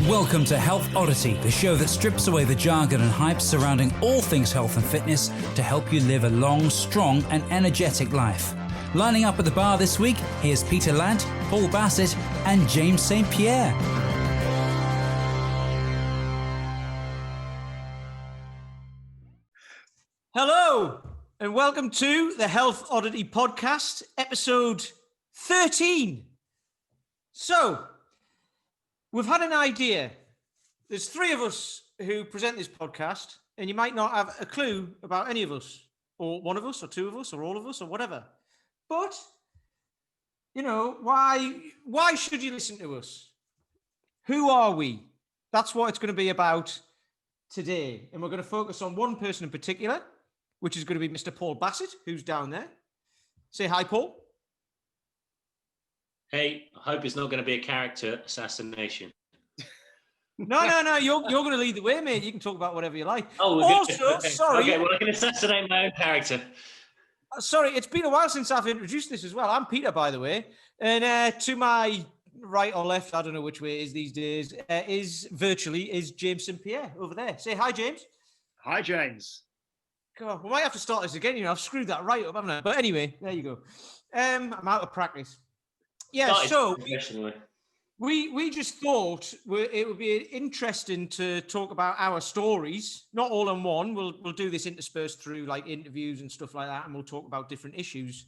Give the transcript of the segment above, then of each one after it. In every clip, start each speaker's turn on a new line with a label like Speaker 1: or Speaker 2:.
Speaker 1: Welcome to Health Oddity, the show that strips away the jargon and hype surrounding all things health and fitness to help you live a long, strong and energetic life. Lining up at the bar this week, here's Peter Lant, Paul Bassett and James St. Pierre.
Speaker 2: Hello and welcome to the Health Oddity podcast, episode 13. So, we've had an idea. There's three of us who present this podcast, and you might not have a clue about any of us, or one of us, or two of us, or all of us, or whatever. But, you know, why should you listen to us? Who are we? That's what it's going to be about today. And we're going to focus on one person in particular, which is going to be Mr. Paul Bassett, who's down there. Say hi, Paul.
Speaker 3: Hey, I hope it's not going to be a character assassination.
Speaker 2: No, you're going to lead the way, mate. You can talk about whatever you like.
Speaker 3: Oh,
Speaker 2: also,
Speaker 3: okay.
Speaker 2: Sorry.
Speaker 3: Okay, well, I can assassinate my own character.
Speaker 2: Sorry, it's been a while since I've introduced this as well. I'm Peter, by the way. And to my right or left, I don't know which way it is these days, is James St. Pierre over there. Say hi, James.
Speaker 4: Hi, James.
Speaker 2: God, we might have to start this again. You know, I've screwed that right up, haven't I? But anyway, there you go. I'm out of practice. Yeah, so we just thought it would be interesting to talk about our stories, not all in one. We'll do this interspersed through like interviews and stuff like that, and we'll talk about different issues.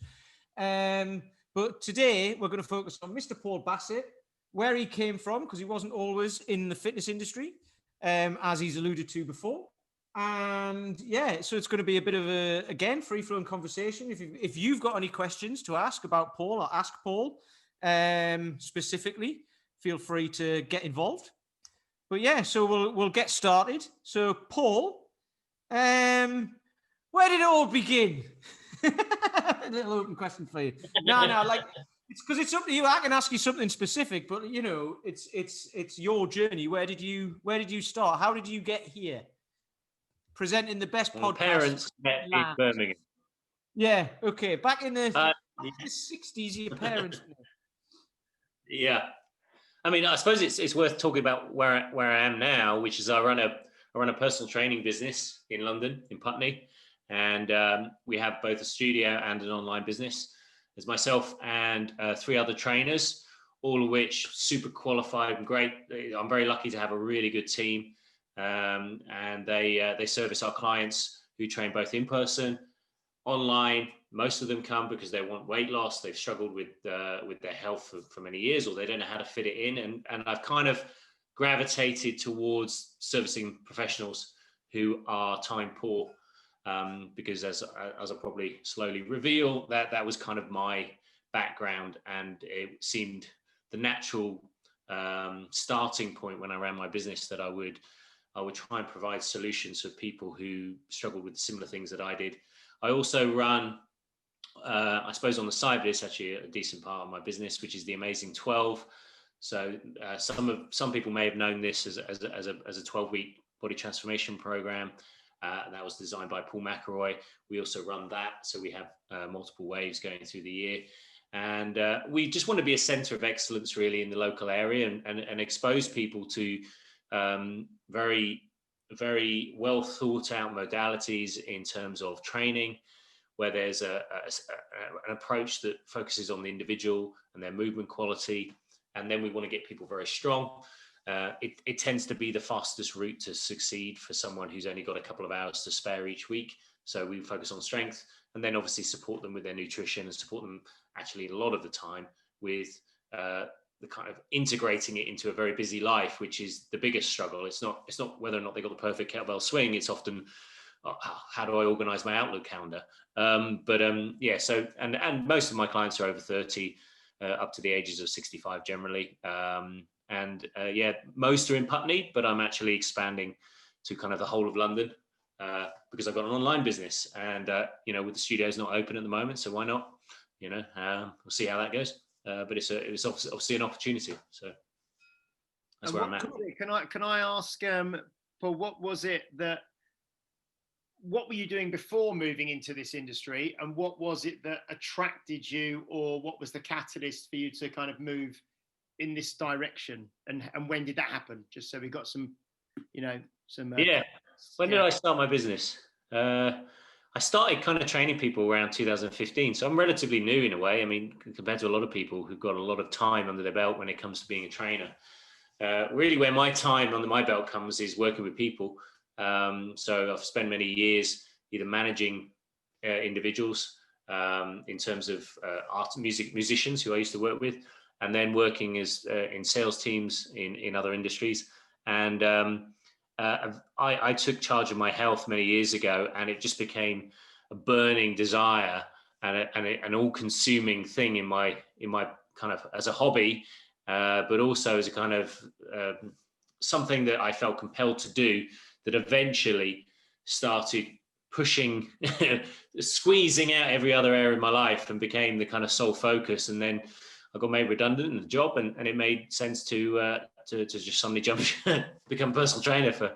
Speaker 2: But today we're going to focus on Mr. Paul Bassett, where he came from, because he wasn't always in the fitness industry, as he's alluded to before. And yeah, so it's going to be a bit of a, again, free-flowing conversation. If you've got any questions to ask about Paul or ask Paul specifically, feel free to get involved. But yeah, so we'll get started. So Paul, where did it all begin? A little open question for you. No, like it's because it's up to you. I can ask you something specific, but you know, it's your journey. Where did you start? How did you get here? Presenting the best podcast.
Speaker 3: Parents met in Birmingham.
Speaker 2: Yeah. Okay. Back in the 60s, your parents.
Speaker 3: Yeah. I mean, I suppose it's worth talking about where I am now, which is I run a personal training business in London, in Putney, and we have both a studio and an online business. There's myself and three other trainers, all of which super qualified and great. I'm very lucky to have a really good team, and they service our clients who train both in person, online. Most of them come because they want weight loss. They've struggled with their health for many years, or they don't know how to fit it in. And I've kind of gravitated towards servicing professionals who are time poor, because as I probably slowly reveal, that was kind of my background, and it seemed the natural starting point when I ran my business that I would try and provide solutions for people who struggled with similar things that I did. I also run, I suppose on the side, but it's actually a decent part of my business, which is the Amazing 12. So some people may have known this as a 12-week body transformation program. That was designed by Paul McElroy. We also run that, so we have multiple waves going through the year, and we just want to be a centre of excellence really in the local area and expose people to very, very well thought out modalities in terms of training, where there's an approach that focuses on the individual and their movement quality. And then we want to get people very strong. It tends to be the fastest route to succeed for someone who's only got a couple of hours to spare each week. So we focus on strength, and then obviously support them with their nutrition, and support them actually a lot of the time with the kind of integrating it into a very busy life, which is the biggest struggle. It's not whether or not they got the perfect kettlebell swing. It's often, how do I organize my Outlook calendar? Yeah, so, and most of my clients are over 30, up to the ages of 65 generally. Yeah, most are in Putney, but I'm actually expanding to kind of the whole of London, because I've got an online business, and, you know, with the studios not open at the moment, so why not? You know, we'll see how that goes. But it was obviously an opportunity. So that's where I'm at.
Speaker 4: Can I ask, Paul, what were you doing before moving into this industry, and what was it that attracted you, or what was the catalyst for you to kind of move in this direction, and when did that happen? Just so we got some, some.
Speaker 3: When did I start my business? I started kind of training people around 2015, so I'm relatively new in a way. I mean, compared to a lot of people who've got a lot of time under their belt when it comes to being a trainer. Really, where my time under my belt comes is working with people. So I've spent many years either managing individuals in terms of musicians who I used to work with, and then working as in sales teams in other industries. And I took charge of my health many years ago, and it just became a burning desire and an all-consuming thing in my kind of as a hobby, but also as a kind of something that I felt compelled to do, that eventually started pushing, squeezing out every other area of my life, and became the kind of sole focus. And then I got made redundant in the job, and it made sense to just suddenly jump, become a personal trainer for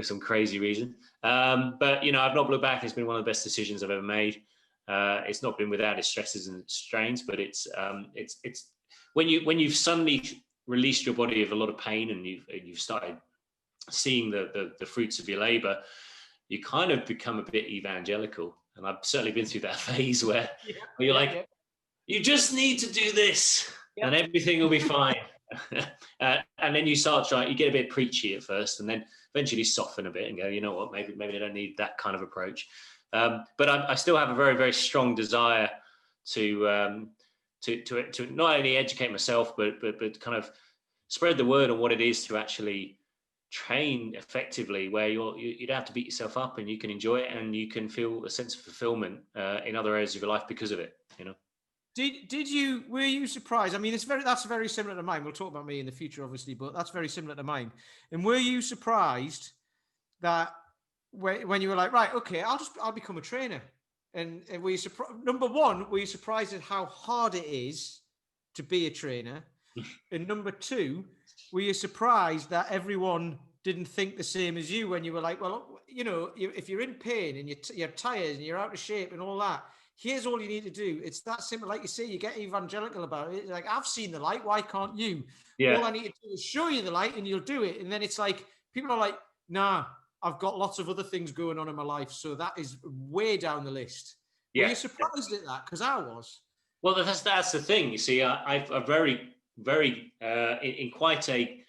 Speaker 3: some crazy reason. But I've not looked back. It's been one of the best decisions I've ever made. It's not been without its stresses and strains, but it's when you've suddenly released your body of a lot of pain, and you've started seeing the fruits of your labor, you kind of become a bit evangelical. And I've certainly been through that phase where you're you just need to do this and everything will be fine. And then you start trying, you get a bit preachy at first, and then eventually soften a bit and go, you know what, maybe I don't need that kind of approach. But I still have a very, very strong desire to not only educate myself, but kind of spread the word on what it is to actually train effectively, where you don't have to beat yourself up, and you can enjoy it, and you can feel a sense of fulfillment in other areas of your life because of it.
Speaker 2: Were you surprised? I mean, that's very similar to mine. We'll talk about me in the future, obviously, but that's very similar to mine. And were you surprised that when you were like, right, okay, I'll become a trainer? And were you surprised? Number one, were you surprised at how hard it is to be a trainer? And number two, were you surprised that everyone didn't think the same as you when you were like, well, if you're in pain and you're tired and you're out of shape and all that, here's all you need to do. It's that simple. Like you say, you get evangelical about it. Like, I've seen the light. Why can't you? Yeah. All I need to do is show you the light, and you'll do it. And then it's like, people are like, nah, I've got lots of other things going on in my life, so that is way down the list. Yeah. Were you surprised at that? Because I was.
Speaker 3: Well, that's the thing. You see, I've very, very, in quite a,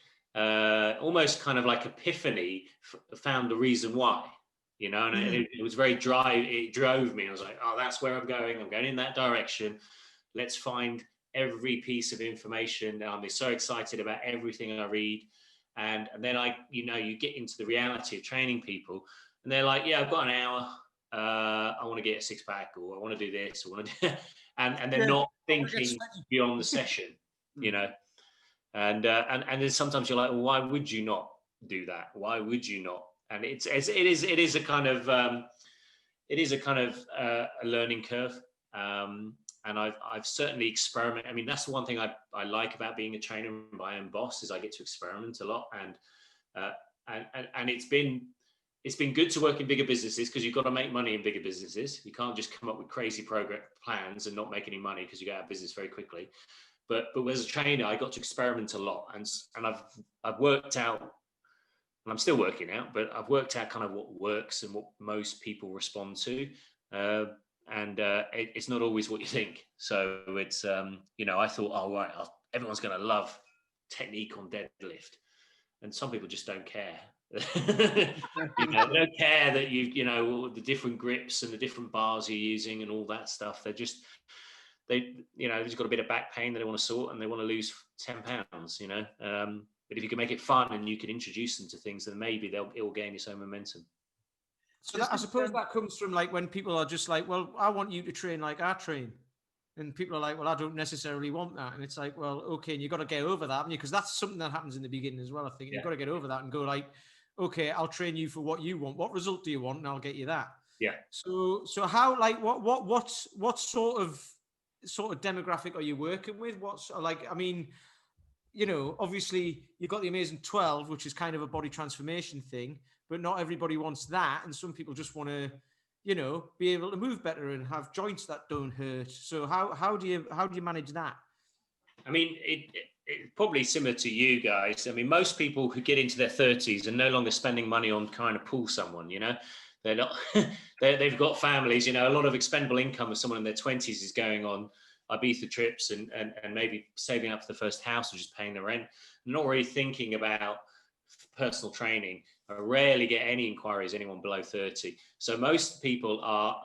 Speaker 3: almost kind of like epiphany, found the reason why. And it was very dry. It drove me. I was like, oh, that's where I'm going. I'm going in that direction. Let's find every piece of information. I'm so excited about everything I read. And then you get into the reality of training people, and they're like, yeah, I've got an hour. I want to get a six pack, or I want to do this, or I want to do, and they're not thinking beyond the session, And then sometimes you're like, well, why would you not do that? Why would you not? And it is a kind of a learning curve, and I've certainly experimented. I mean, that's the one thing I like about being a trainer and my own boss, is I get to experiment a lot, and it's been good to work in bigger businesses, because you've got to make money in bigger businesses. You can't just come up with crazy program plans and not make any money, because you get out of business very quickly. But as a trainer, I got to experiment a lot, and I've worked out. And I'm still working out, but I've worked out kind of what works and what most people respond to. It's not always what you think. So it's, I thought, oh, right, everyone's going to love technique on deadlift. And some people just don't care. They don't care that the different grips and the different bars you're using and all that stuff. They've just got a bit of back pain that they want to sort, and they want to lose 10 pounds, But if you can make it fun and you can introduce them to things, then maybe it will gain its own momentum.
Speaker 2: So I suppose that comes from like when people are just like, well, I want you to train like I train. And people are like, well, I don't necessarily want that. And it's like, well, okay, and you've got to get over that, haven't you? Because that's something that happens in the beginning as well, I think. You've got to get over that and go like, okay, I'll train you for what you want. What result do you want? And I'll get you that. Yeah. So how, like, what sort of demographic are you working with? What's like, I mean, obviously you've got the amazing 12, which is kind of a body transformation thing, but not everybody wants that. And some people just want to, be able to move better and have joints that don't hurt. So how do you manage that?
Speaker 3: I mean, it's probably similar to you guys. I mean, most people who get into their 30s are no longer spending money on trying to pull someone, they're not, they've got families, a lot of expendable income of someone in their 20s is going on Ibiza trips and maybe saving up for the first house or just paying the rent, not really thinking about personal training. I rarely get any inquiries, anyone below 30. So most people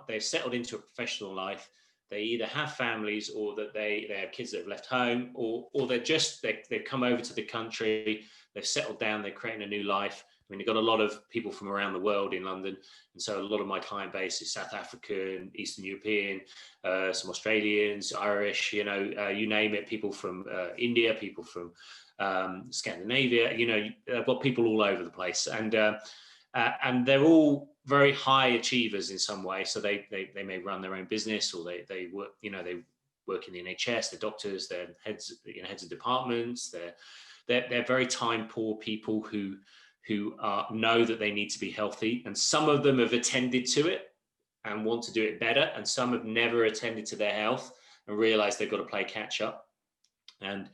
Speaker 3: they've settled into a professional life. They either have families or that they have kids that have left home, or they've come over to the country, they've settled down, they're creating a new life. I mean, they've got a lot of people from around the world in London. And so a lot of my client base is South African, Eastern European, some Australians, Irish, you name it, people from India, people from Scandinavia, I've got people all over the place. And they're all very high achievers in some way. So they may run their own business, or they work, they work in the NHS, they're doctors, they're heads of departments, they're very time poor people who know that they need to be healthy. And some of them have attended to it and want to do it better. And some have never attended to their health and realize they've got to play catch up. And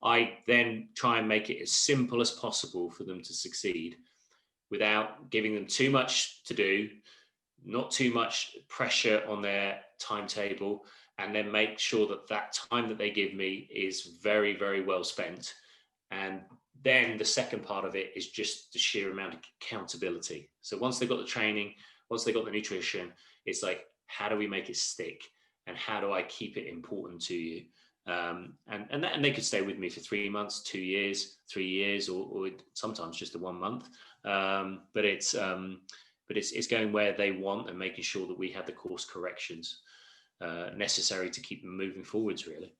Speaker 3: I then try and make it as simple as possible for them to succeed without giving them too much to do, not too much pressure on their timetable, and then make sure that time that they give me is very, very well spent. And then the second part of it is just the sheer amount of accountability. So once they've got the training, once they've got the nutrition, it's like, how do we make it stick? And how do I keep it important to you? And they could stay with me for 3 months, 2 years, 3 years, or sometimes just the 1 month. But it's going where they want and making sure that we have the course corrections necessary to keep them moving forwards, really.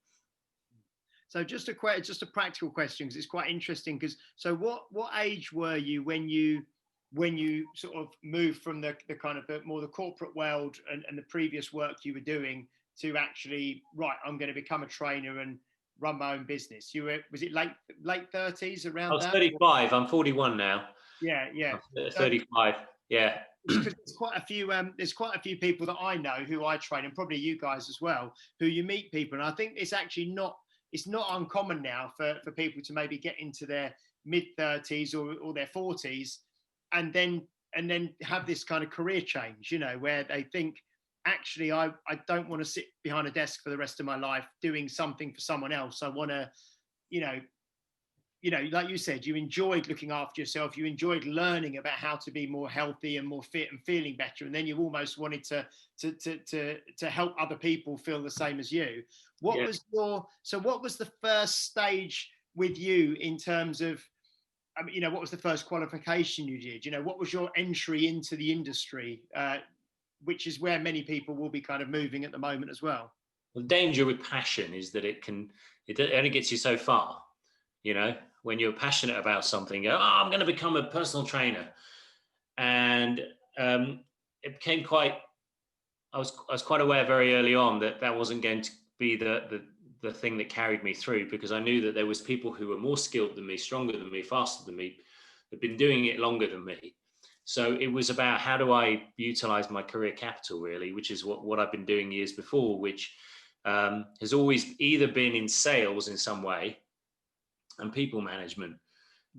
Speaker 4: So just a practical question, because it's quite interesting. So what age were you when you sort of moved from the kind of more the corporate world and the previous work you were doing to actually, right, I'm going to become a trainer and run my own business? Was it late 30s around? I
Speaker 3: was 35. I'm 41 now.
Speaker 4: Yeah.
Speaker 3: I'm 35. Yeah.
Speaker 4: Because there's quite a few people that I know who I train, and probably you guys as well, who you meet people, and I think it's actually not uncommon now for people to maybe get into their mid 30s or their 40s, and then have this kind of career change, where they think, actually, I don't want to sit behind a desk for the rest of my life doing something for someone else. I want to, like you said, you enjoyed looking after yourself. You enjoyed learning about how to be more healthy and more fit and feeling better. And then you almost wanted to help other people feel the same as you. What was the first stage with you in terms of, what was the first qualification you did? What was your entry into the industry, which is where many people will be kind of moving at the moment as well?
Speaker 3: The danger with passion is that it only gets you so far. When you're passionate about something, I'm going to become a personal trainer. And it became I was quite aware very early on that wasn't going to be the thing that carried me through, because I knew that there was people who were more skilled than me, stronger than me, faster than me, had been doing it longer than me. So it was about, how do I utilize my career capital, really, which is what I've been doing years before, which has always either been in sales in some way and people management.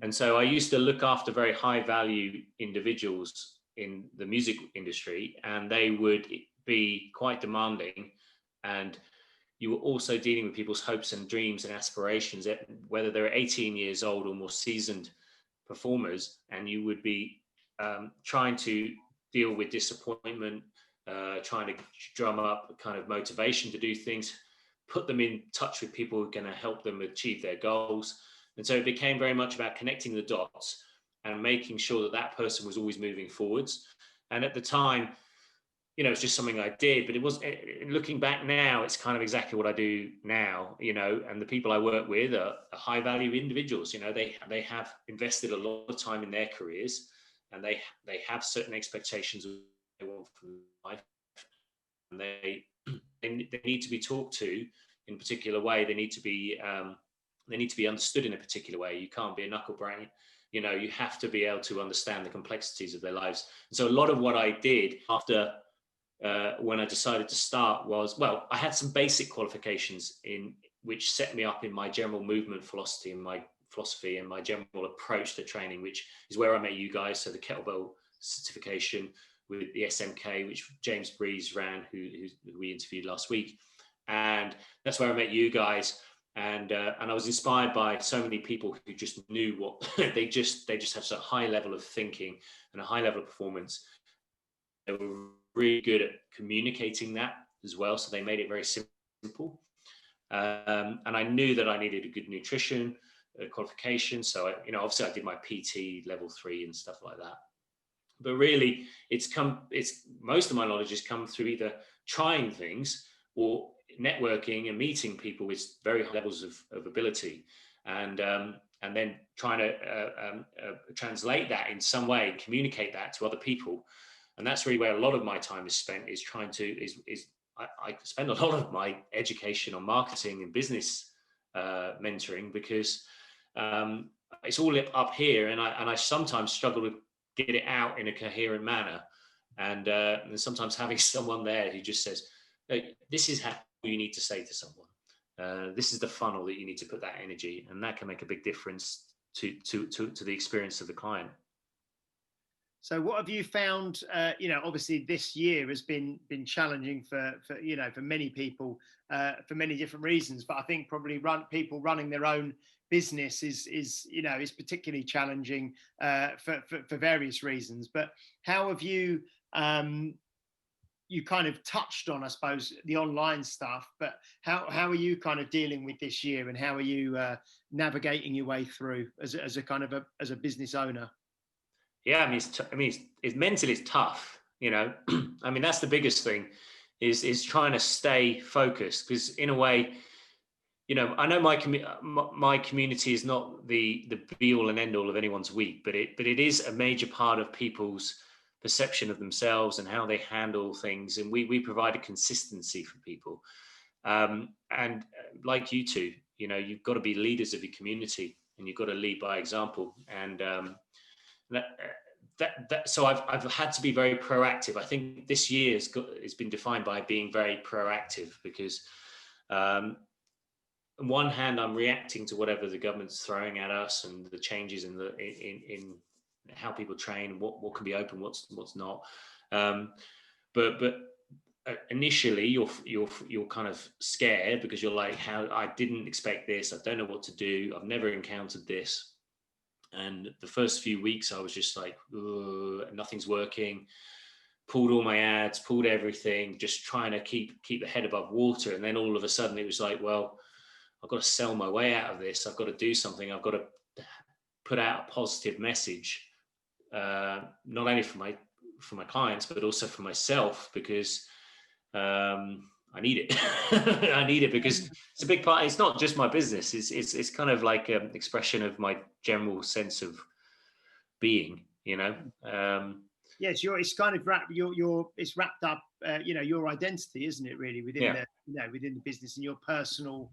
Speaker 3: And so I used to look after very high value individuals in the music industry, and they would be quite demanding. And you were also dealing with people's hopes and dreams and aspirations, whether they're 18 years old or more seasoned performers, and you would be trying to deal with disappointment, trying to drum up kind of motivation to do things, put them in touch with people who are going to help them achieve their goals. And so it became very much about connecting the dots and making sure that person was always moving forwards. And at the time, it's just something I did, but it was, looking back now, it's kind of exactly what I do now, and the people I work with are high value individuals. They have invested a lot of time in their careers, and they have certain expectations of what they want from life, and they need to be talked to in a particular way. They need to be understood in a particular way. You can't be a knuckle brain. You have to be able to understand the complexities of their lives. And so a lot of what I did after when I decided to start was, I had some basic qualifications in which set me up in my general movement philosophy and my general approach to training, which is where I met you guys. So the kettlebell certification with the SMK, which James Breeze ran, who we interviewed last week. And that's where I met you guys. And I was inspired by so many people who just knew what they just have such a high level of thinking and a high level of performance. They were really good at communicating that as well. So they made it very simple. And I knew that I needed a good nutrition qualification. So obviously I did my PT level 3 and stuff like that. But really, it's most of my knowledge has come through either trying things or networking and meeting people with very high levels of ability, and then trying to translate that in some way, communicate that to other people. And that's really where a lot of my time is spent, is trying to I spend a lot of my education on marketing and business mentoring, because it's all up here, and I sometimes struggle to get it out in a coherent manner, and sometimes having someone there who just says, hey, this is how you need to say to someone, this is the funnel that you need to put that energy, and that can make a big difference to the experience of the client.
Speaker 4: So what have you found? Obviously this year has been challenging for many people for many different reasons. But I think probably people running their own business is particularly challenging for various reasons. But how have you you kind of touched on, I suppose, the online stuff, but how are you kind of dealing with this year, and how are you navigating your way through as a business owner?
Speaker 3: Yeah, it's mentally it's tough, I mean, that's the biggest thing is trying to stay focused, because in a way, I know my community is not the be all and end all of anyone's week, but it is a major part of people's perception of themselves and how they handle things. And we provide a consistency for people. And like you two, you've got to be leaders of your community, and you've got to lead by example. And so I've had to be very proactive. I think this year has been defined by being very proactive, because on one hand, I'm reacting to whatever the government's throwing at us and the changes in how people train, what can be open, what's not. But initially, you're kind of scared, because you're like, how I didn't expect this. I don't know what to do. I've never encountered this. And the first few weeks, I was just like, nothing's working. Pulled all my ads, pulled everything, just trying to keep the head above water. And then all of a sudden, it was like, well, I've got to sell my way out of this. I've got to do something. I've got to put out a positive message, not only for my clients, but also for myself, because I need it. I need it because it's a big part. It's not just my business. It's kind of like an expression of my general sense of being.
Speaker 4: Yes, it's kind of it's wrapped up. Your identity, isn't it? Really within within the business, and your personal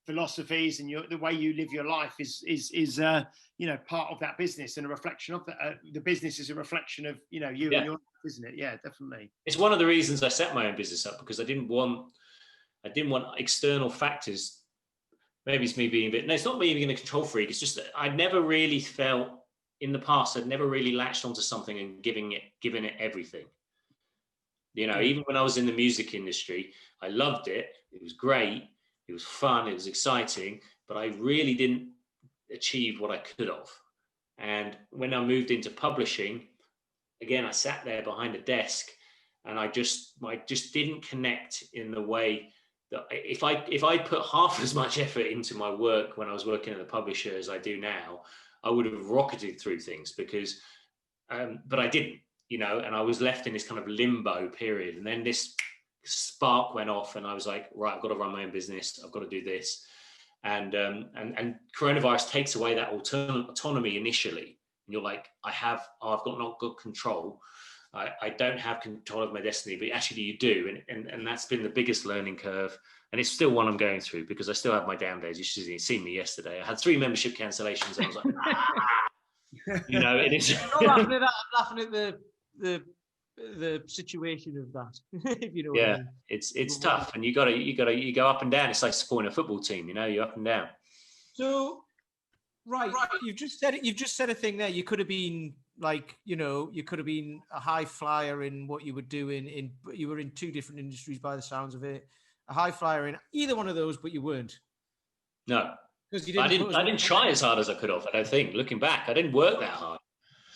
Speaker 4: philosophies and the way you live your life is part of that business, and a reflection of that. The business is a reflection of you and your life, isn't it? Yeah, definitely.
Speaker 3: It's one of the reasons I set my own business up, because I didn't want external factors. Maybe it's me being a bit. No, it's not me being a control freak. It's just that I never really felt in the past. I'd never really latched onto something and given it everything. Even when I was in the music industry, I loved it. It was great. It was fun, it was exciting, but I really didn't achieve what I could have. And when I moved into publishing, again, I sat there behind a desk, and I just didn't connect in the way that if I put half as much effort into my work when I was working at the publisher as I do now, I would have rocketed through things, because, but I didn't, and I was left in this kind of limbo period. And then this spark went off, and I was like, right, I've got to run my own business. I've got to do this. And coronavirus takes away that autonomy initially. And you're like, I've not got control. I don't have control of my destiny, but actually you do. And that's been the biggest learning curve. And it's still one I'm going through, because I still have my down days. You should have seen me yesterday. I had 3 membership cancellations. I was like, it is.
Speaker 2: I'm laughing at that. I'm laughing at the the situation of that. If you know
Speaker 3: Yeah,
Speaker 2: what I mean.
Speaker 3: it's tough, and you go up and down. It's like supporting a football team, you're up and down.
Speaker 2: So, right, you've just said it. You've just said a thing there. You could have been like, you could have been a high flyer in what you were doing. You were in two different industries by the sounds of it. A high flyer in either one of those, but you weren't.
Speaker 3: No,
Speaker 2: because you
Speaker 3: I didn't try as hard as I could have. I don't think. Looking back, I didn't work that hard.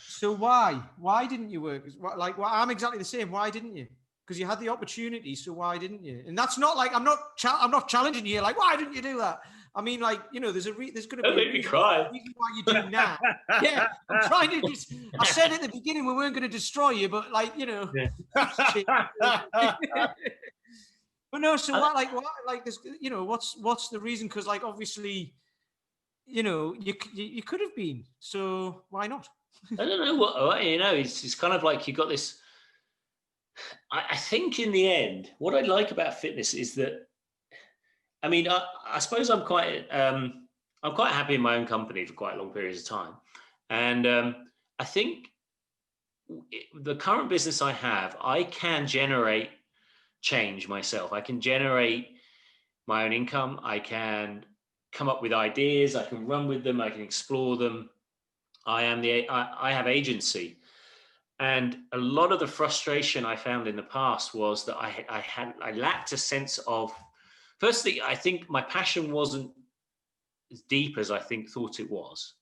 Speaker 2: So why? Why didn't you work? Like, well, I'm exactly the same. Why didn't you? Because you had the opportunity. So why didn't you? And that's not like I'm not challenging you. Like, why didn't you do that? I mean, like, there's going to be a reason why you do now. Yeah, I'm trying to just. I said at the beginning we weren't going to destroy you, but like,
Speaker 3: Yeah.
Speaker 2: But no. So what? Like this. What's the reason? Because like obviously, you could have been. So why not?
Speaker 3: I don't know what it's kind of like you got this. I think in the end, what I like about fitness is that, I mean, I suppose I'm quite happy in my own company for quite long periods of time, and I think the current business I have, I can generate change myself. I can generate my own income. I can come up with ideas. I can run with them. I can explore them. I have agency, and a lot of the frustration I found in the past was that I lacked a sense of. Firstly, I think my passion wasn't as deep as I thought it was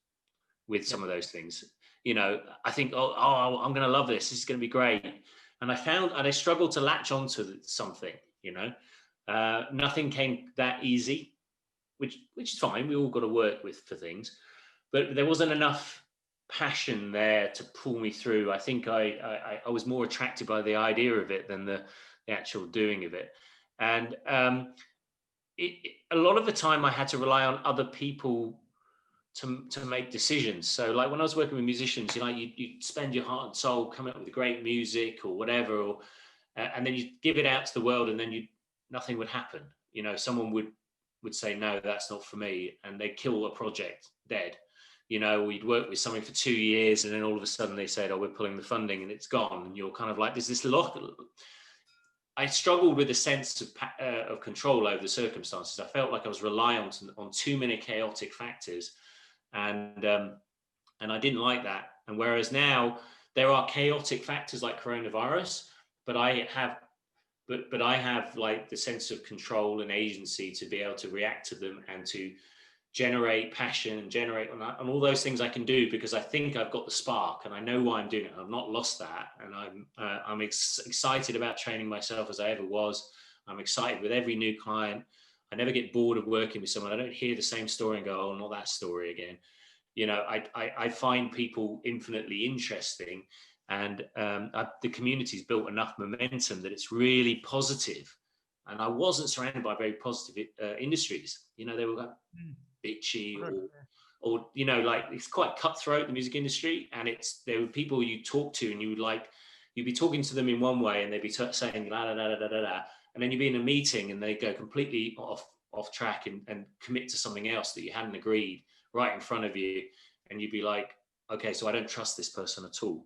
Speaker 3: with some of those things. I think, I'm going to love this. This is going to be great, and I struggled to latch onto something. Nothing came that easy, which is fine. We all got to work for things, but there wasn't enough passion there to pull me through. I think I was more attracted by the idea of it than the actual doing of it. And a lot of the time I had to rely on other people to make decisions. So like when I was working with musicians, you spend your heart and soul coming up with great music or whatever, and then you give it out to the world, and then nothing would happen. Someone would say, no, that's not for me, and they kill a project dead. We'd worked with something for 2 years, and then all of a sudden they said, we're pulling the funding, and it's gone. And you're kind of like, there's this lock. I struggled with a sense of control over the circumstances. I felt like I was reliant on too many chaotic factors, and I didn't like that. And whereas now there are chaotic factors like coronavirus, but I have like the sense of control and agency to be able to react to them and to generate passion and generate and all those things I can do, because I think I've got the spark and I know why I'm doing it. I've not lost that, and I'm excited about training myself as I ever was. I'm excited with every new client. I never get bored of working with someone. I don't hear the same story and go, not that story again. I find people infinitely interesting, and the community's built enough momentum that it's really positive. And I wasn't surrounded by very positive industries. They were like bitchy or like it's quite cutthroat, the music industry, and there were people you talk to and you'd be talking to them in one way and they'd be saying la la la la la la, and then you'd be in a meeting and they go completely off track and commit to something else that you hadn't agreed right in front of you, and you'd be like, okay, so I don't trust this person at all.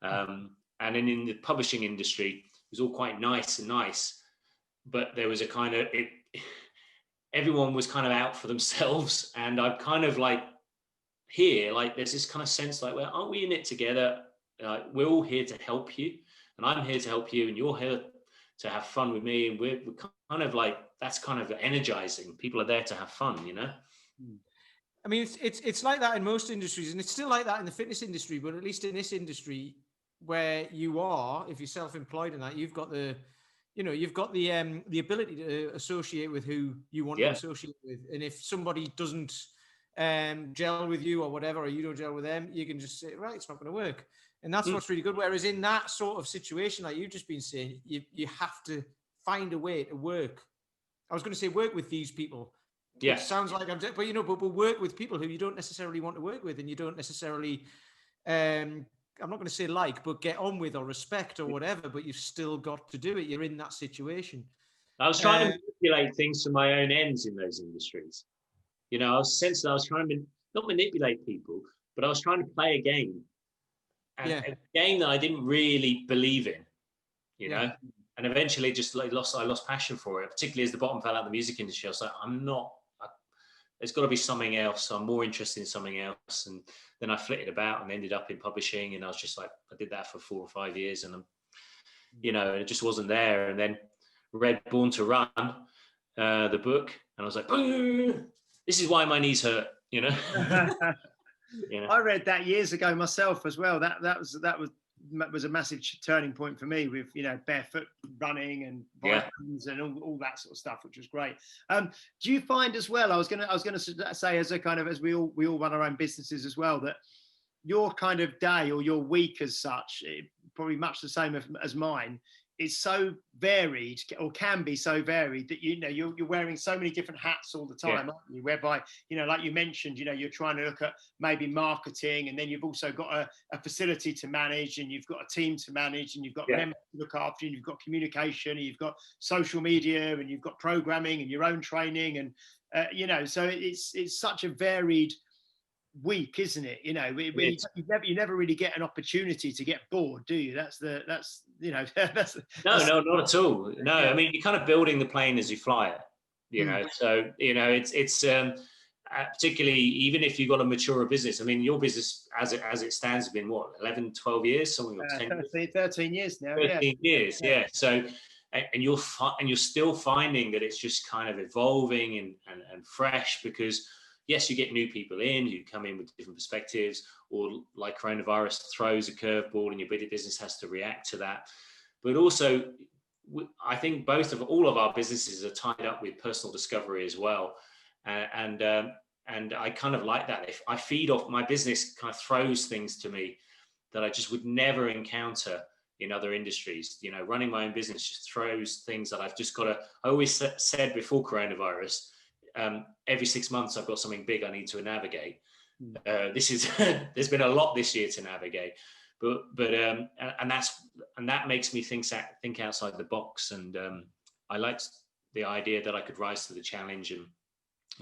Speaker 3: And then in the publishing industry, it was all quite nice, but there was a kind of everyone was kind of out for themselves, and I'm kind of like here, like there's this kind of sense like, well, aren't we in it together? We're all here to help you, and I'm here to help you, and you're here to have fun with me, and we're kind of like, that's kind of energizing. People are there to have fun,
Speaker 2: I mean, it's like that in most industries, and it's still like that in the fitness industry, but at least in this industry where you are, if you're self-employed in that, you've got the ability to associate with who you want to associate with. And if somebody doesn't gel with you or whatever, or you don't gel with them, you can just say, right, it's not going to work. And that's what's really good. Whereas in that sort of situation, like you've just been saying, you have to find a way to work. I was going to say work with these people. Yeah. It sounds like but work with people who you don't necessarily want to work with, and you don't necessarily, I'm not going to say but get on with or respect or whatever, but you've still got to do it. You're in that situation.
Speaker 3: I was trying to manipulate things for my own ends in those industries. I was sensing I was trying to not manipulate people, but I was trying to play a game. And a game that I didn't really believe in. you know. And eventually just like I lost passion for it, particularly as the bottom fell out of the music industry. I was like, there's got to be something else. I'm more interested in something else. And then I flitted about and ended up in publishing. And I was just like, I did that for 4 or 5 years, and you know, it just wasn't there. And then read Born to Run, the book, and I was like, this is why my knees hurt, you know.
Speaker 4: You know? I read that years ago myself as well. That was a massive turning point for me, with, you know, barefoot running and vitamins and all that sort of stuff, which was great. Do you find as well, I was gonna say, as a kind of, as we all run our own businesses as well, that your kind of day or your week as such, probably much the same as mine, is so varied, or can be so varied, that, you know, you're wearing so many different hats all the time, aren't you? Whereby, you know, like you mentioned, you know, you're trying to look at maybe marketing, and then you've also got a facility to manage, and you've got a team to manage, and you've got members to look after, and you've got communication, and you've got social media, and you've got programming and your own training, and you know, so it's such a varied week, isn't it? You know, you never really get an opportunity to get bored, do you? That's you know,
Speaker 3: no, not at all. No, I mean, you're kind of building the plane as you fly it, you know. So, you know, it's particularly, even if you've got a mature business. I mean, your business as it stands has been what, 11, 12 years, something like
Speaker 4: 13 years now.
Speaker 3: 13 years, yeah. So, and you're still finding that it's just kind of evolving and fresh, because yes, you get new people in who come in with different perspectives, or like coronavirus throws a curveball and your business has to react to that. But also, I think all of our businesses are tied up with personal discovery as well. And I kind of like that. If I feed off, my business kind of throws things to me that I just would never encounter in other industries. You know, running my own business just throws things that I've just got to, I always said before coronavirus, every 6 months I've got something big I need to navigate. There's been a lot this year to navigate, but that makes me think outside the box. And I liked the idea that I could rise to the challenge and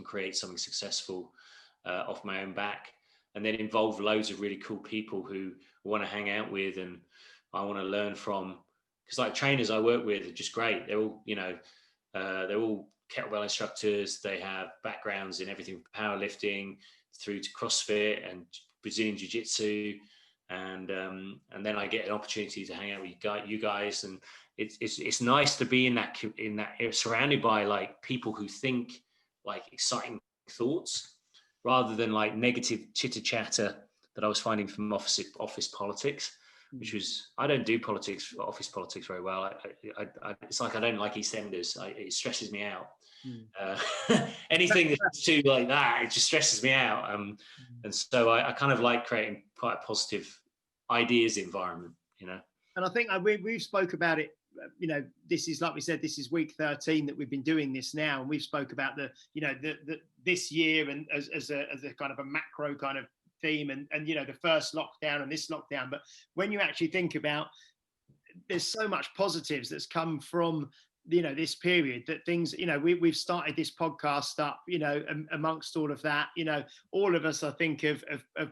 Speaker 3: create something successful off my own back, and then involve loads of really cool people who I want to hang out with and I want to learn from. Because like trainers I work with are just great. They're all, you know, they're all kettlebell instructors. They have backgrounds in everything from powerlifting through to CrossFit and Brazilian Jiu-Jitsu, and then I get an opportunity to hang out with you guys, and it's nice to be in that surrounded by like people who think like exciting thoughts rather than like negative chitter chatter that I was finding from office politics, which was, I don't do office politics very well. It's like I don't like EastEnders. It stresses me out. Anything that's too like that, it just stresses me out. And so I kind of like creating quite a positive ideas environment, you know.
Speaker 4: And I think we've spoke about it. You know, this is, like we said, this is week 13 that we've been doing this now, and we've spoke about the this year and as a kind of a macro kind of theme, and you know, the first lockdown and this lockdown. But when you actually think about, there's so much positives that's come from, you know, this period, that things, you know, we've started this podcast up, you know, amongst all of that, you know, all of us, I think, have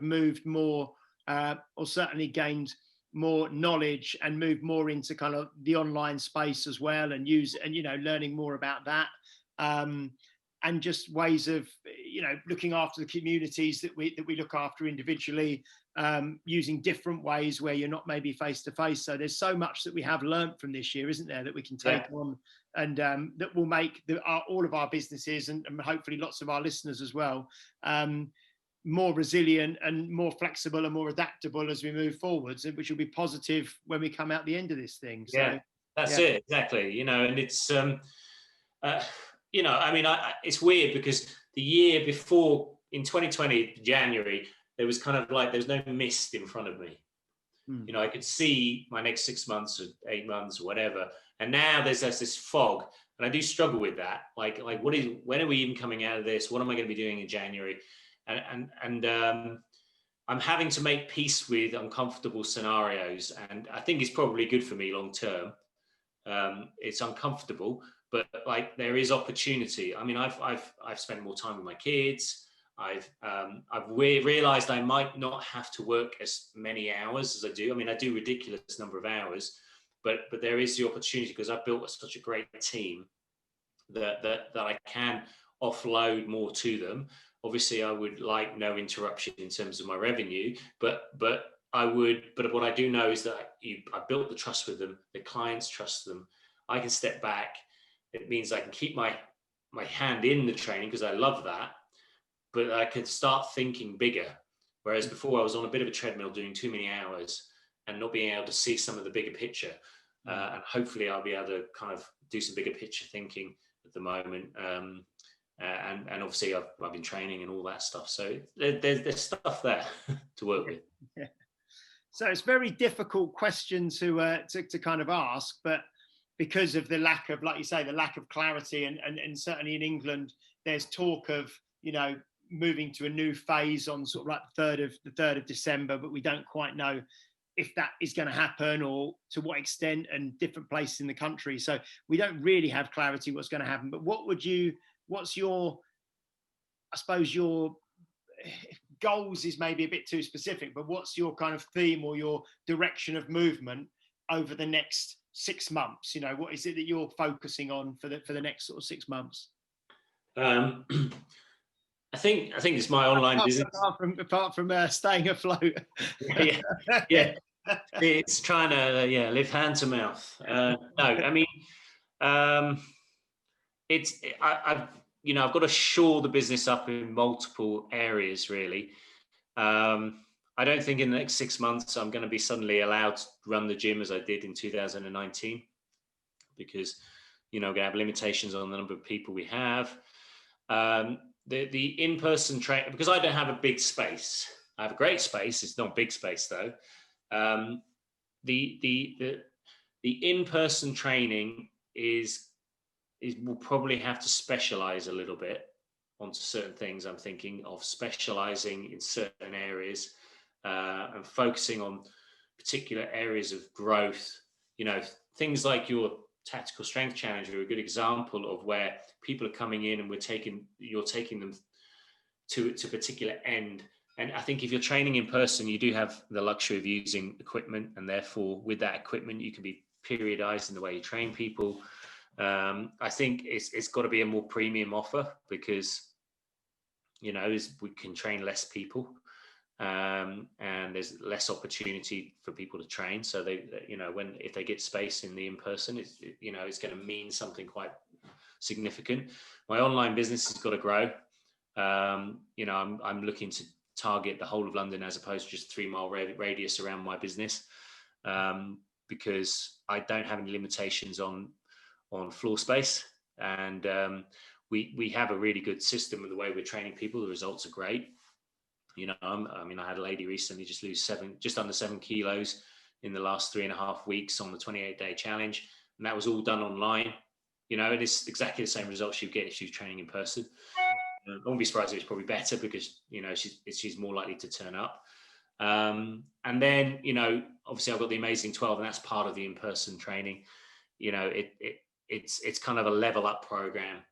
Speaker 4: moved more, or certainly gained more knowledge and moved more into kind of the online space as well, and you know, learning more about that, and just ways of, you know, looking after the communities that we look after individually, using different ways where you're not maybe face to face. So there's so much that we have learned from this year, isn't there, that we can take on, and that will make all of our businesses, and hopefully lots of our listeners as well, more resilient and more flexible and more adaptable as we move forwards, which will be positive when we come out the end of this thing. So,
Speaker 3: that's it, exactly. You know, and it's you know, I mean, it's weird because the year before, in 2020 January, there was kind of like, there's no mist in front of me. You know, I could see my next 6 months or 8 months or whatever, and now there's this fog, and I do struggle with that. Like when are we even coming out of this? What am I going to be doing in January? And I'm having to make peace with uncomfortable scenarios, and I think it's probably good for me long term. It's uncomfortable, but like there is opportunity. I mean, I've spent more time with my kids. I've realized I might not have to work as many hours as I do. I mean, I do a ridiculous number of hours, but there is the opportunity, because I've built such a great team that I can offload more to them. Obviously, I would like no interruption in terms of my revenue, but what I do know is that I built the trust with them. The clients trust them. I can step back. It means I can keep my hand in the training because I love that, but I can start thinking bigger. Whereas before I was on a bit of a treadmill doing too many hours and not being able to see some of the bigger picture. And hopefully I'll be able to kind of do some bigger picture thinking at the moment. And obviously I've been training and all that stuff. So there's stuff there to work with.
Speaker 4: Yeah. So it's a very difficult question to kind of ask, but because of the lack of, like you say, the lack of clarity, and certainly in England, there's talk of, moving to a new phase on sort of like the 3rd of December, but we don't quite know if that is going to happen or to what extent, and different places in the country. So we don't really have clarity what's going to happen. But what's your, I suppose your goals is maybe a bit too specific, but what's your kind of theme or your direction of movement over the next 6 months? What is it that you're focusing on for the next sort of 6 months?
Speaker 3: I think it's my online business.
Speaker 4: Apart from staying afloat.
Speaker 3: yeah. It's trying to live hand to mouth. No, I mean, I've got to shore the business up in multiple areas, really. I don't think in the next 6 months I'm going to be suddenly allowed to run the gym as I did in 2019, because we're going to have limitations on the number of people we have. The in-person training, because I don't have a big space. I have a great space. It's not a big space though. The in-person training will probably have to specialize a little bit onto certain things. I'm thinking of specializing in certain areas and focusing on particular areas of growth. Things like your Tactical Strength Challenge are a good example of where people are coming in and you're taking them to a particular end. And I think if you're training in person, you do have the luxury of using equipment, and therefore with that equipment, you can be periodized in the way you train people. I think it's got to be a more premium offer, because, we can train less people, and there's less opportunity for people to train. So if they get space in the in-person, it's going to mean something quite significant. My online business has got to grow. I'm looking to target the whole of London as opposed to just 3 mile radius around my business, because I don't have any limitations on floor space, and we have a really good system of the way we're training people. The results are great. I had a lady recently just lose just under 7 kilos in the last 3.5 weeks on the 28-day challenge, and that was all done online. And it's exactly the same results she'd get if she was training in person. I won't be surprised if it's probably better, because she's more likely to turn up. And then obviously I've got the Amazing 12, and that's part of the in-person training. It's kind of a level up program,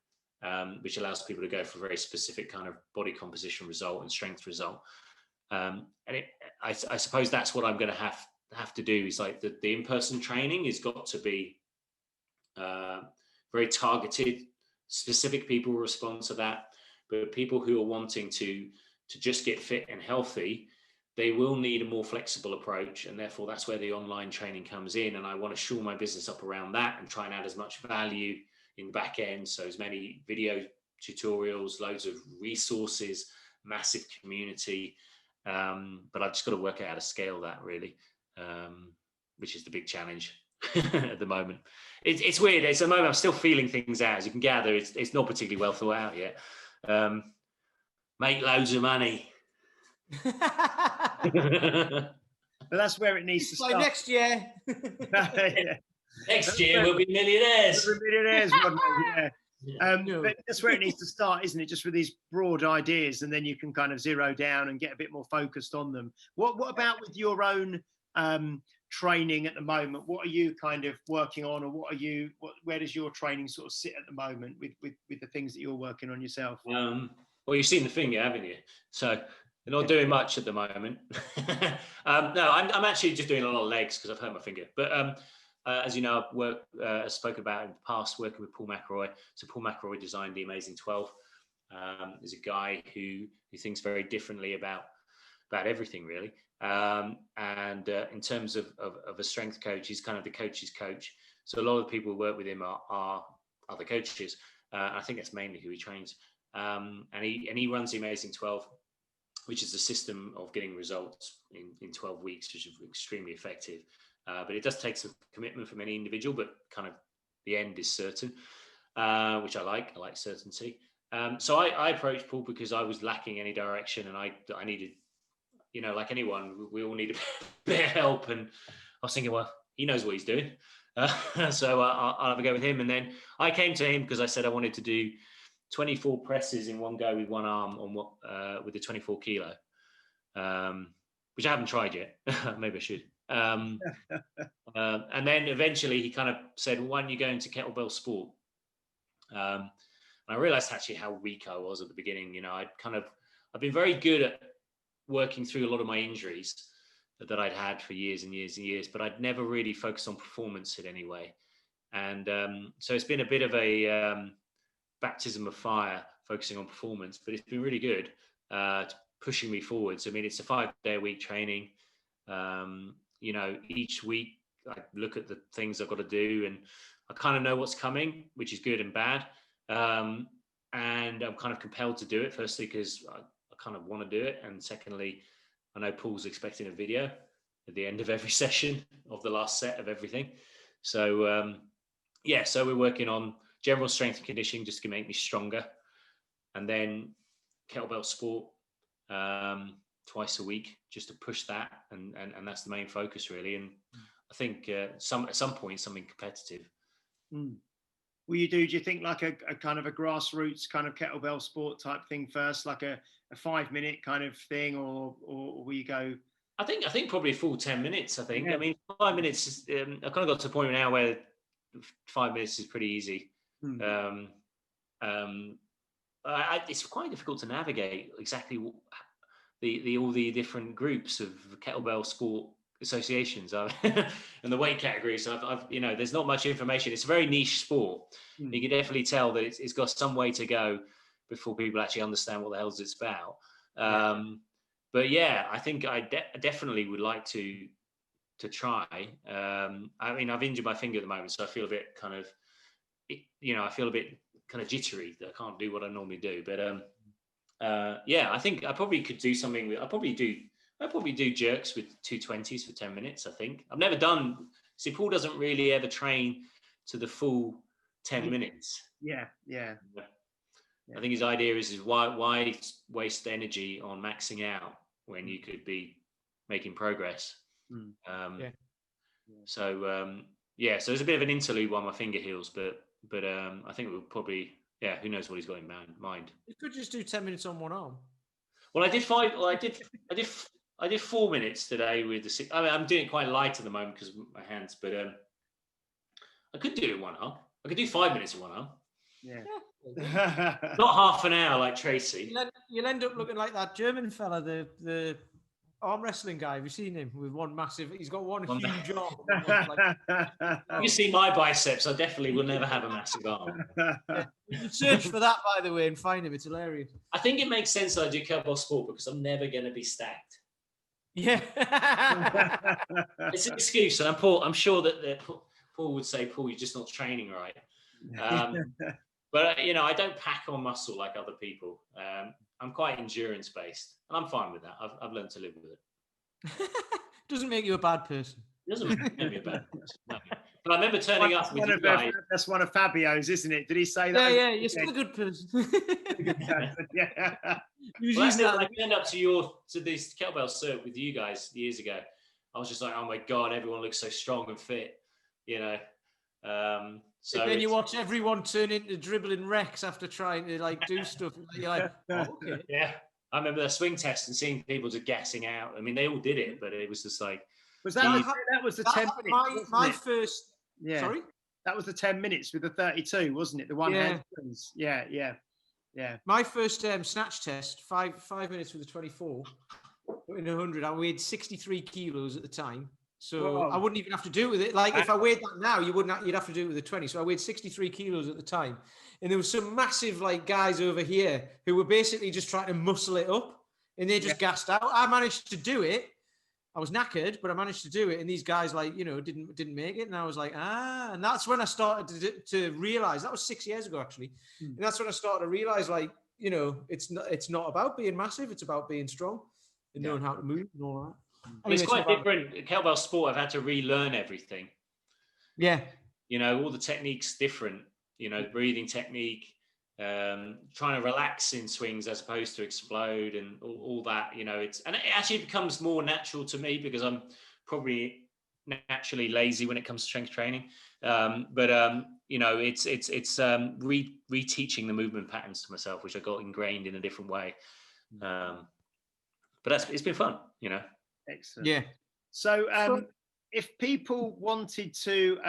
Speaker 3: which allows people to go for a very specific kind of body composition result and strength result. And I suppose that's what I'm going to have to do, is like the in-person training has got to be very targeted. Specific people will respond to that, but people who are wanting to just get fit and healthy, they will need a more flexible approach, and therefore that's where the online training comes in. And I want to shore my business up around that and try and add as much value in the back end. So as many video tutorials, loads of resources, massive community. But I've just got to work out how to scale that, really, which is the big challenge at the moment. It's weird. It's a moment I'm still feeling things out. As you can gather, it's not particularly well thought out yet. Make loads of money.
Speaker 4: But that's where it needs to start.
Speaker 2: Next year.
Speaker 4: Yeah.
Speaker 3: Next year we'll be millionaires.
Speaker 4: We'll be millionaires, yeah. But that's where it needs to start, isn't it? Just with these broad ideas, and then you can kind of zero down and get a bit more focused on them. What about with your own training at the moment? What are you kind of working on, or where does your training sort of sit at the moment with the things that you're working on yourself?
Speaker 3: Well, you've seen the finger, haven't you? So they're not doing much at the moment. No, I'm actually just doing a lot of legs because I've hurt my finger. But as you know, I've spoken about in the past, working with Paul McElroy. So Paul McElroy designed the Amazing 12. Is a guy who thinks very differently about everything, really. And in terms of a strength coach, he's kind of the coach's coach. So a lot of the people who work with him are other coaches. I think that's mainly who he trains. And he runs the Amazing 12, which is a system of getting results in 12 weeks, which is extremely effective. But it does take some commitment from any individual, but kind of the end is certain, which I like. I like certainty. So I approached Paul because I was lacking any direction, and I needed, like anyone, we all need a bit of help. And I was thinking, well, he knows what he's doing. So I'll have a go with him. And then I came to him because I said I wanted to do 24 presses in one go with one arm with the 24 kilo, which I haven't tried yet. Maybe I should. And then eventually he kind of said, well, why don't you go into kettlebell sport? And I realized actually how weak I was at the beginning. I've been very good at working through a lot of my injuries that I'd had for years and years and years, but I'd never really focused on performance in any way. And so it's been a bit of a baptism of fire focusing on performance, but it's been really good, pushing me forwards. I mean, it's a 5-day-a-week training. Each week I look at the things I've got to do, and I kind of know what's coming, which is good and bad. And I'm kind of compelled to do it, firstly, because I kind of want to do it. And secondly, I know Paul's expecting a video at the end of every session of the last set of everything. So, so we're working on general strength and conditioning just to make me stronger. And then kettlebell sport twice a week, just to push that. And that's the main focus, really. And I think at some point, something competitive.
Speaker 4: Mm. Will you do you think like a kind of a grassroots kind of kettlebell sport type thing first, like a 5-minute kind of thing, or will you go?
Speaker 3: I think probably a full 10 minutes. I think.
Speaker 4: Yeah.
Speaker 3: I mean, 5 minutes is, I kind of got to a point now where 5 minutes is pretty easy. Mm. It's quite difficult to navigate exactly all the different groups of kettlebell sport associations and the weight category. So I've there's not much information. It's a very niche sport. You can definitely tell that it's got some way to go before people actually understand what the hell it's about. But yeah, I think I definitely would like to try. I mean, I've injured my finger at the moment, so I feel a bit kind of, I feel a bit kind of jittery that I can't do what I normally do. But I think I probably could do something with. I probably do jerks with 220s for 10 minutes. I think I've never done. See, Paul doesn't really ever train to the full 10 minutes.
Speaker 4: Yeah.
Speaker 3: I think his idea is why waste energy on maxing out when you could be making progress. So there's a bit of an interlude while my finger heals, but I think we'll probably, who knows what he's got in mind.
Speaker 2: You could just do 10 minutes on one arm.
Speaker 3: Well, I did 4 minutes today with the 6. I mean, I'm doing it quite light at the moment because of my hands, but I could do it in one arm. I could do 5 minutes in one arm.
Speaker 4: Yeah.
Speaker 3: Not half an hour like Tracy.
Speaker 2: You'll end up looking like that German fella, the arm wrestling guy. Have you seen him with one massive? He's got one huge arm.
Speaker 3: You see my biceps. I definitely will never have a massive arm.
Speaker 2: You can search for that, by the way, and find him. It's hilarious.
Speaker 3: I think it makes sense that I do kettlebell sport because I'm never going to be stacked.
Speaker 2: Yeah.
Speaker 3: It's an excuse, and I'm sure that Paul would say, Paul, you're just not training right. But I don't pack on muscle like other people. I'm quite endurance based, and I'm fine with that. I've learned to live with it.
Speaker 2: Doesn't make you a bad person.
Speaker 3: It doesn't make me a bad person. No. But I remember turning up with you guys.
Speaker 4: That's one of Fabio's, isn't it? Did he say that?
Speaker 2: Yeah, you're still a good person.
Speaker 4: Yeah.
Speaker 3: I turned up to this kettlebell cert with you guys years ago. I was just like, oh my God, everyone looks so strong and fit, So
Speaker 2: and then you watch everyone turn into dribbling wrecks after trying to do stuff. You're like, oh, okay.
Speaker 3: Yeah, I remember the swing test and seeing people just gassing out. I mean, they all did it, but it was just like.
Speaker 4: Was that was the 10 minutes?
Speaker 2: My first.
Speaker 4: Yeah.
Speaker 2: Sorry.
Speaker 4: That was the 10 minutes with the 32, wasn't it? The one hand swings. Yeah.
Speaker 2: My first snatch test, five minutes with the 24 in 100. I weighed 63 kilos at the time. So I wouldn't even have to do it with it. Like if I weighed that now, you'd have to do it with a 20. So I weighed 63 kilos at the time. And there was some massive like guys over here who were basically just trying to muscle it up, and they just gassed out. I managed to do it. I was knackered, but I managed to do it. And these guys like, didn't make it. And I was like, and that's when I started to realize, that was 6 years ago, actually. And that's when I started to realize like, it's not about being massive. It's about being strong and knowing how to move and all that.
Speaker 3: Anyway, it's quite different. Kettlebell sport, I've had to relearn everything.
Speaker 2: Yeah.
Speaker 3: All the techniques different, breathing technique, trying to relax in swings as opposed to explode and all that, and it actually becomes more natural to me because I'm probably naturally lazy when it comes to strength training. It's reteaching the movement patterns to myself, which I got ingrained in a different way. But it's been fun,
Speaker 4: Excellent.
Speaker 2: Yeah.
Speaker 4: So if people wanted to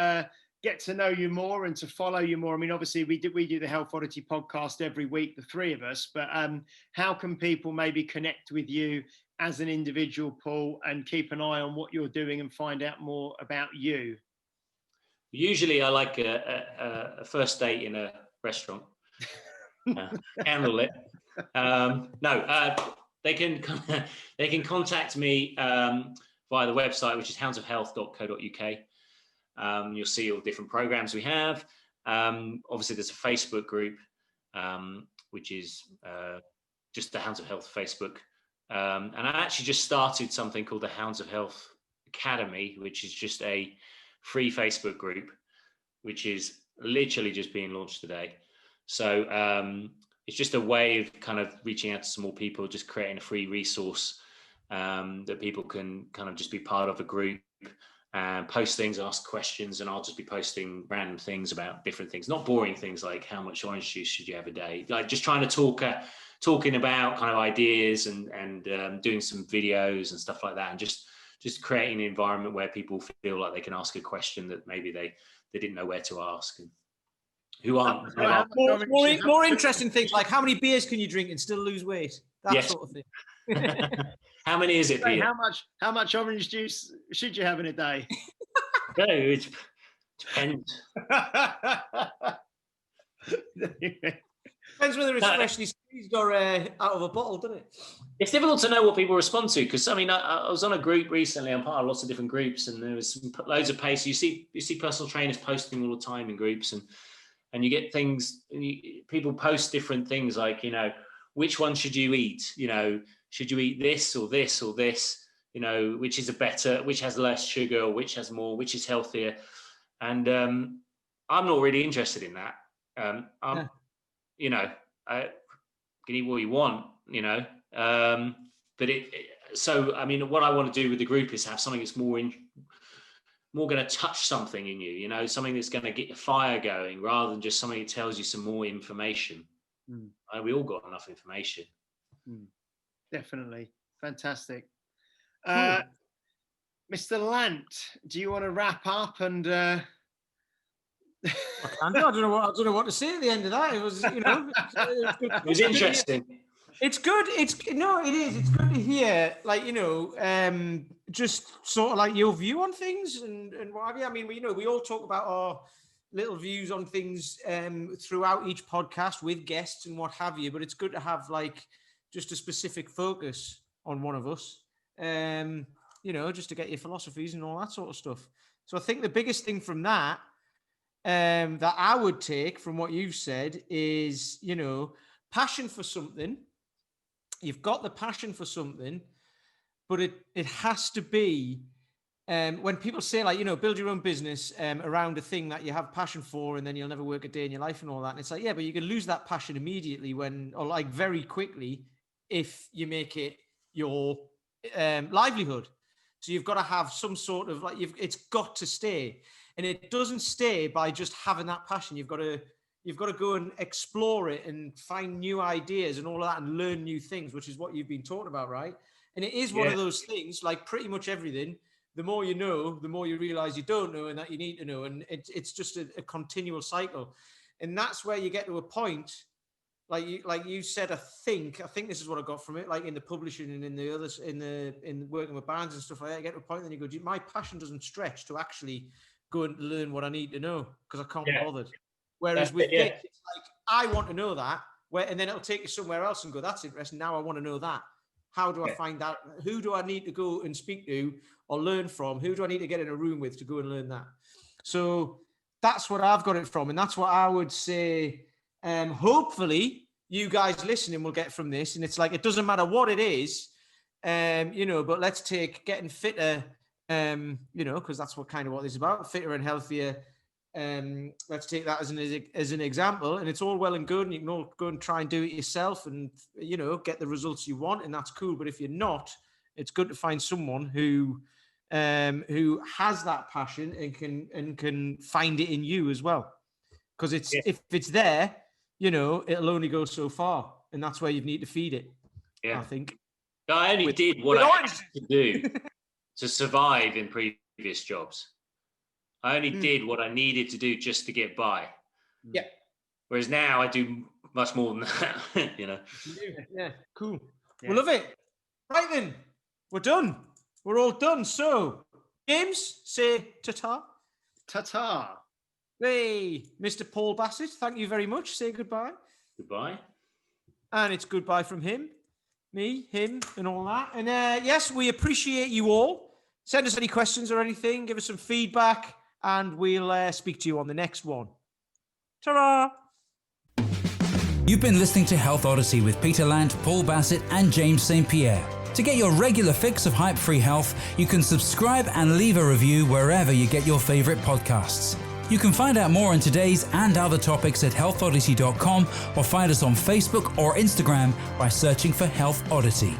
Speaker 4: get to know you more and to follow you more, I mean, obviously we do the Health Oddity podcast every week, the three of us, but how can people maybe connect with you as an individual, Paul, and keep an eye on what you're doing and find out more about you?
Speaker 3: Usually I like a first date in a restaurant. Candlelit. They can contact me via the website, which is houndsofhealth.co.uk. You'll see all the different programs we have. Obviously, there's a Facebook group, which is just the Hounds of Health Facebook. And I actually just started something called the Hounds of Health Academy, which is just a free Facebook group, which is literally just being launched today. So it's just a way of kind of reaching out to some more people, just creating a free resource that people can kind of just be part of a group and post things, ask questions, and I'll just be posting random things about different things, not boring things like how much orange juice should you have a day, like just trying to talking about kind of ideas and doing some videos and stuff like that, and just creating an environment where people feel like they can ask a question that maybe they didn't know where to ask. And who aren't
Speaker 2: more interesting things like how many beers can you drink and still lose weight? That sort of thing.
Speaker 3: How many is it, Peter?
Speaker 4: How much orange juice should you have in a day?
Speaker 3: No, it depends.
Speaker 2: Depends whether it's freshly squeezed or out of a bottle, doesn't it?
Speaker 3: It's difficult to know what people respond to because I mean I was on a group recently. I'm part of lots of different groups, and there was loads of pace. You see personal trainers posting all the time in groups, and you get things. People post different things like which one should you eat? Should you eat this or this or this? Which is which has less sugar, or which has more, which is healthier? And I'm not really interested in that. I can eat what you want, but so I mean, what I want to do with the group is have something that's more going to touch something in you, something that's going to get your fire going rather than just something that tells you some more information. We all got enough information.
Speaker 4: Definitely. Fantastic. Mr. Lant, do you want to wrap up and
Speaker 2: I don't know what to say at the end of that. It was,
Speaker 3: it was interesting.
Speaker 2: It's good. It is. It's good to hear, just sort of like your view on things and what have you. I mean, we all talk about our little views on things throughout each podcast with guests and what have you. But it's good to have just a specific focus on one of us, just to get your philosophies and all that sort of stuff. So I think the biggest thing from that I would take from what you've said is, passion for something. You've got the passion for something, but it has to be, when people say build your own business around a thing that you have passion for, and then you'll never work a day in your life and all that. And it's like, yeah, but you can lose that passion immediately very quickly if you make it your livelihood. So you've got to have some sort of it's got to stay. And it doesn't stay by just having that passion. You've got to go and explore it and find new ideas and all of that and learn new things, which is what you've been talking about, right? And it is one of those things, like pretty much everything. The more you know, the more you realize you don't know and that you need to know. And it's just a continual cycle. And that's where you get to a point like you said, I think this is what I got from it. Like in the publishing and in the others, in working with bands and stuff like that, I get to a point then you go, my passion doesn't stretch to actually go and learn what I need to know because I can't be bothered. Whereas with this, it's like I want to know that, and then it'll take you somewhere else and go, that's interesting. Now I want to know that. How do I find that? Who do I need to go and speak to or learn from? Who do I need to get in a room with to go and learn that? So that's what I've got it from, and that's what I would say. Hopefully, you guys listening will get from this, and it's like it doesn't matter what it is, but let's take getting fitter, because that's what this is about, fitter and healthier. Let's take that as an example, and it's all well and good, and you can all go and try and do it yourself, and get the results you want, and that's cool. But if you're not, it's good to find someone who has that passion and can find it in you as well, because if it's there, it'll only go so far, and that's where you need to feed it. I think.
Speaker 3: I only did what I had to do to survive in previous jobs. I only did what I needed to do just to get by.
Speaker 2: Yeah.
Speaker 3: Whereas now I do much more than that,
Speaker 2: Yeah, cool. Yeah. We love it. Right then, we're done. We're all done. So, James, say ta-ta.
Speaker 4: Ta-ta.
Speaker 2: Hey, Mr. Paul Bassett, thank you very much. Say goodbye.
Speaker 3: Goodbye.
Speaker 2: And it's goodbye from him, me, him, and all that. And yes, we appreciate you all. Send us any questions or anything. Give us some feedback. And we'll speak to you on the next one. Ta-ra!
Speaker 1: You've been listening to Health Odyssey with Peter Lant, Paul Bassett, and James St. Pierre. To get your regular fix of hype-free health, you can subscribe and leave a review wherever you get your favorite podcasts. You can find out more on today's and other topics at healthodyssey.com or find us on Facebook or Instagram by searching for Health Odyssey.